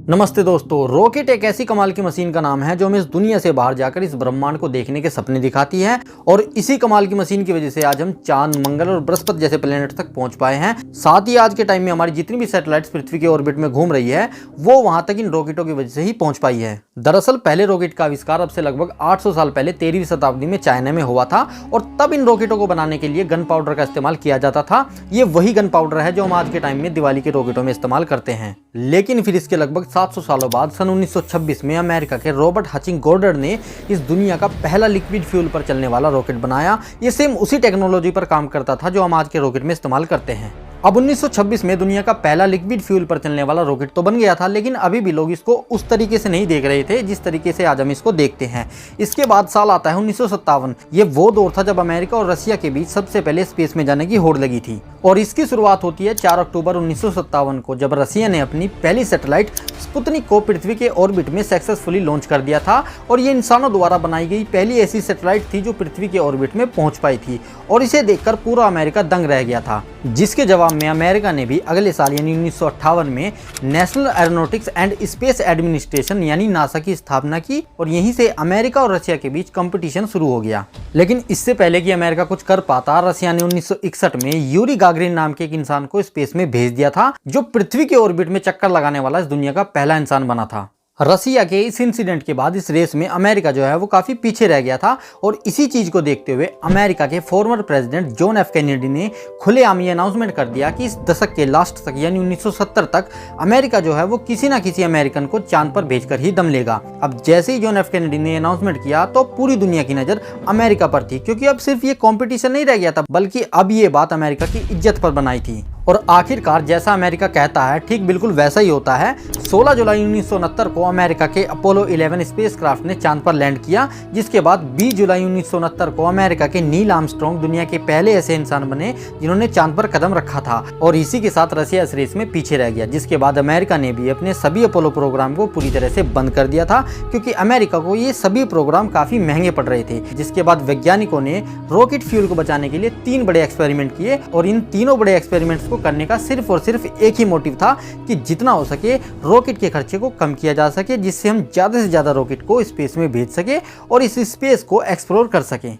नमस्ते दोस्तों। रॉकेट एक ऐसी कमाल की मशीन का नाम है जो हमें इस दुनिया से बाहर जाकर इस ब्रह्मांड को देखने के सपने दिखाती है और इसी कमाल की मशीन की वजह से आज हम चांद, मंगल और बृहस्पति जैसे प्लेनेट तक पहुंच पाए हैं। साथ ही आज के टाइम में हमारी जितनी भी सैटेलाइट्स पृथ्वी के ऑर्बिट में घूम रही है वो वहां तक इन रॉकेटों की वजह से ही पहुंच पाई है। दरअसल पहले रॉकेट का आविष्कार अब से लगभग 800 साल पहले 13वीं शताब्दी में चाइना में हुआ था और तब इन रॉकेटों को बनाने के लिए गन पाउडर का इस्तेमाल किया जाता था। ये वही गन पाउडर है जो हम आज के टाइम में दिवाली के रॉकेटों में इस्तेमाल करते हैं। लेकिन फिर इसके लगभग 700 सालों बाद सन 1926 में अमेरिका के रॉबर्ट हचिंग गॉर्डर ने इस दुनिया का पहला लिक्विड फ्यूल पर चलने वाला रॉकेट बनाया। ये सेम उसी टेक्नोलॉजी पर काम करता था जो हम आज के रॉकेट में इस्तेमाल करते हैं। अब 1926 में दुनिया का पहला लिक्विड फ्यूल पर चलने वाला रॉकेट तो बन गया था, लेकिन अभी भी लोग इसको उस तरीके से नहीं देख रहे थे जिस तरीके से आज हम इसको देखते हैं। इसके बाद साल आता है 1957। ये वो दौर था जब अमेरिका और रशिया के बीच सबसे पहले स्पेस में जाने की होड़ लगी थी और इसकी शुरुआत होती है 4 अक्टूबर 1957 को, जब रशिया ने अपनी पहली सैटेलाइट स्पुतनिक को पृथ्वी के ऑर्बिट में सक्सेसफुली लॉन्च कर दिया था। और ये इंसानों द्वारा बनाई गई पहली ऐसी सैटेलाइट थी जो पृथ्वी के ऑर्बिट में पहुंच पाई थी और इसे देखकर पूरा अमेरिका दंग रह गया था। जिसके जवाब में अमेरिका ने भी अगले साल यानी 1958 में national aeronautics and space administration यानी नासा की स्थापना की और यहीं से अमेरिका और रशिया के बीच कंपटीशन शुरू हो गया। लेकिन इससे पहले कि अमेरिका कुछ कर पाता, रशिया ने 1961 में यूरी गागरिन नाम के एक इंसान को स्पेस में भेज दिया था जो पृथ्वी के ऑर्बिट में चक्कर लगाने वाला इस दुनिया का पहला इंसान बना था। रशिया के इस इंसिडेंट के बाद इस रेस में अमेरिका जो है वो काफी पीछे रह गया था और इसी चीज को देखते हुए अमेरिका के former president John F Kennedy ने खुलेआम ये अनाउंसमेंट कर दिया कि इस दशक के लास्ट तक यानी 1970 तक अमेरिका जो है वो किसी ना किसी अमेरिकन को चांद पर भेजकर ही दम लेगा। अब जैसे ही जॉन एफ कैनेडी ने अनाउंसमेंट किया तो पूरी दुनिया की नजर अमेरिका पर थी, क्योंकि अब सिर्फ ये कॉम्पिटिशन नहीं रह गया था बल्कि अब ये बात अमेरिका की इज्जत पर बनाई थी। और आखिरकार जैसा अमेरिका कहता है ठीक बिल्कुल वैसा ही होता है। 16 जुलाई 1969 को अमेरिका के अपोलो 11 स्पेसक्राफ्ट ने चांद पर लैंड किया, जिसके बाद 20 जुलाई 1969 को अमेरिका के नील आर्मस्ट्रांग दुनिया के पहले ऐसे इंसान बने जिन्होंने चांद पर कदम रखा था। और इसी के साथ रशिया इस रेस में पीछे रह गया, जिसके बाद अमेरिका ने भी अपने सभी अपोलो प्रोग्राम को पूरी तरह से बंद कर दिया था, क्योंकि अमेरिका को ये सभी प्रोग्राम काफी महंगे पड़ रहे थे। जिसके बाद वैज्ञानिकों ने रॉकेट फ्यूल को बचाने के लिए 3 बड़े एक्सपेरिमेंट किए और इन तीनों बड़े एक्सपेरिमेंट्स को करने का सिर्फ और सिर्फ एक ही मोटिव था कि जितना हो सके रॉकेट के खर्चे को कम किया जा सके, जिससे हम ज्यादा से ज्यादा रॉकेट को स्पेस में भेज सके और इस स्पेस को एक्सप्लोर कर सके।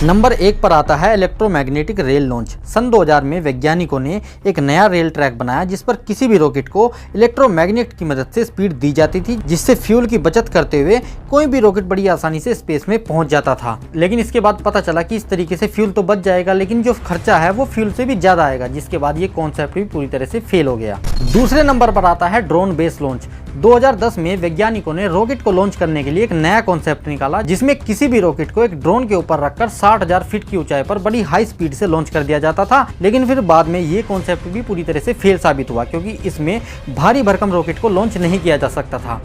नंबर 1 पर आता है इलेक्ट्रोमैग्नेटिक रेल लॉन्च। सन 2000 में वैज्ञानिकों ने एक नया रेल ट्रैक बनाया जिस पर किसी भी रॉकेट को इलेक्ट्रोमैग्नेट की मदद से स्पीड दी जाती थी, जिससे फ्यूल की बचत करते हुए कोई भी रॉकेट बड़ी आसानी से स्पेस में पहुंच जाता था। लेकिन इसके बाद पता चला कि इस तरीके से फ्यूल तो बच जाएगा, लेकिन जो खर्चा है वो फ्यूल से भी ज्यादा आएगा, जिसके बाद ये कॉन्सेप्ट भी पूरी तरह से फेल हो गया। दूसरे नंबर पर आता है ड्रोन बेस लॉन्च। 2010 में वैज्ञानिकों ने रॉकेट को लॉन्च करने के लिए एक नया कॉन्सेप्ट निकाला, जिसमें किसी भी रॉकेट को एक ड्रोन के ऊपर रखकर 60,000 फीट की ऊंचाई पर बड़ी हाई स्पीड से लॉन्च कर दिया जाता था। लेकिन फिर बाद में ये कॉन्सेप्ट भी पूरी तरह से फेल साबित हुआ, क्योंकि इसमें भारी भरकम रॉकेट को लॉन्च नहीं किया जा सकता था।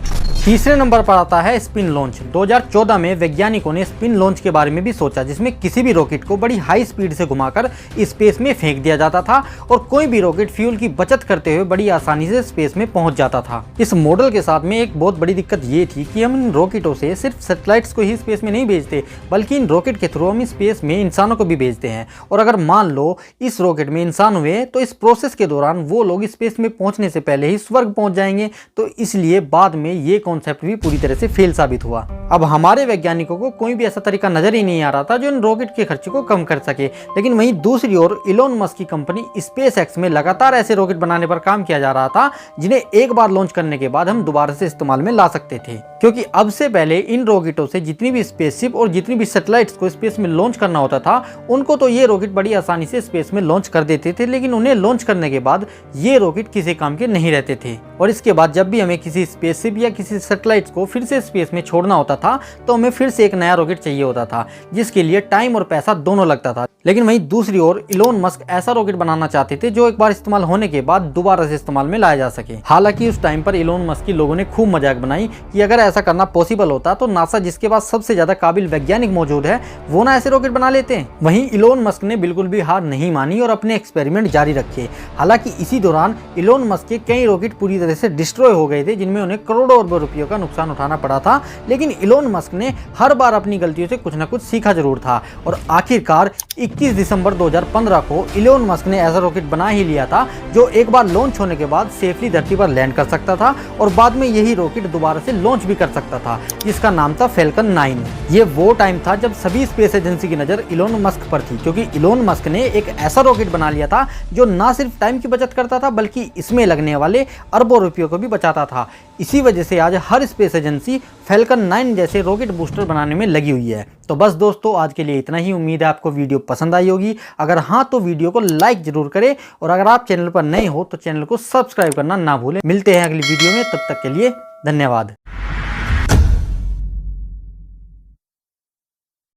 तीसरे नंबर पर आता है स्पिन लॉन्च। 2014 में वैज्ञानिकों ने स्पिन लॉन्च के बारे में भी सोचा, जिसमें किसी भी रॉकेट को बड़ी हाई स्पीड से घुमाकर स्पेस में फेंक दिया जाता था और कोई भी रॉकेट फ्यूल की बचत करते हुए बड़ी आसानी से स्पेस में पहुंच जाता था। इस मॉडल के साथ में एक बहुत बड़ी दिक्कत ये थी कि हम इन रॉकेटों से सिर्फ सैटेलाइट्स को ही स्पेस में नहीं भेजते, बल्कि इन रॉकेट के थ्रू हम स्पेस में इंसानों को भी भेजते हैं। और अगर मान लो इस रॉकेट में इंसान हुए तो इस प्रोसेस के दौरान वो लोग स्पेस में पहुंचने से पहले ही स्वर्ग पहुंच जाएंगे। तो इसलिए बाद में ये कॉन्सेप्ट भी पूरी तरह से फेल साबित हुआ। अब हमारे वैज्ञानिकों को कोई भी ऐसा तरीका नजर ही नहीं आ रहा था जो इन रॉकेट के खर्चे को कम कर सके। लेकिन वहीं दूसरी ओर इलोन मस्क की कंपनी स्पेस एक्स में लगातार ऐसे रॉकेट बनाने पर काम किया जा रहा था जिन्हें एक बार लॉन्च करने के बाद हम दोबारा से इस्तेमाल में ला सकते थे, क्योंकि अब से पहले इन रॉकेटों से जितनी भी स्पेसशिप और जितनी भी सैटेलाइट्स को स्पेस में लॉन्च करना होता था उनको तो ये रॉकेट बड़ी आसानी से स्पेस में लॉन्च कर देते थे, लेकिन उन्हें लॉन्च करने के बाद ये रॉकेट किसी काम के नहीं रहते थे। और इसके बाद जब भी हमें किसी स्पेसशिप या किसी सैटेलाइट्स को फिर से स्पेस में छोड़ना होता था तो हमें फिर से एक नया रॉकेट चाहिए होता था, जिसके लिए टाइम और पैसा दोनों लगता था। लेकिन वहीं दूसरी ओर इलोन मस्क ऐसा रॉकेट बनाना चाहते थे जो एक बार इस्तेमाल होने के बाद दोबारा से इस्तेमाल में लाया जा सके। हालांकि उस टाइम पर इलोन मस्क की लोगों ने खूब मजाक बनाई कि अगर ऐसा करना पॉसिबल होता तो नासा, जिसके पास सबसे ज्यादा काबिल वैज्ञानिक मौजूद है, वो ना ऐसे रॉकेट बना लेते। वहीं इलोन मस्क ने बिल्कुल भी हार नहीं मानी और अपने एक्सपेरिमेंट जारी रखे। हालांकि इसी दौरान इलोन मस्क के कई रॉकेट पूरी तरह से डिस्ट्रॉय हो गए थे, जिनमें उन्हें करोड़ों अरबों रुपए रुपयों का नुकसान उठाना पड़ा था, लेकिन इलोन मस्क ने हर बार अपनी गलतियों से कुछ ना कुछ सीखा जरूर था और आखिरकार 21 दिसंबर 2015 को इलोन मस्क ने ऐसा रॉकेट बना ही लिया था जो एक बार लॉन्च होने के बाद सेफली धरती पर लैंड कर सकता था और बाद में यही रॉकेट दोबारा से लॉन्च भी कर सकता था, जिसका नाम था फैल्कन 9। ये वो टाइम था जब सभी स्पेस एजेंसी की नज़र इलोन मस्क पर थी, क्योंकि इलोन मस्क ने एक ऐसा रॉकेट बना लिया था जो ना सिर्फ टाइम की बचत करता था बल्कि इसमें लगने वाले अरबों रुपयों को भी बचाता था। इसी वजह से आज हर स्पेस एजेंसी फैल्कन 9 जैसे रॉकेट बूस्टर बनाने में लगी हुई है। तो बस दोस्तों, आज के लिए इतना ही। उम्मीद है आपको वीडियो पसंद आई होगी। अगर हाँ तो वीडियो को लाइक जरूर करें और अगर आप चैनल पर नए हो तो चैनल को सब्सक्राइब करना ना भूलें। मिलते हैं अगली वीडियो में, तब तक के लिए धन्यवाद।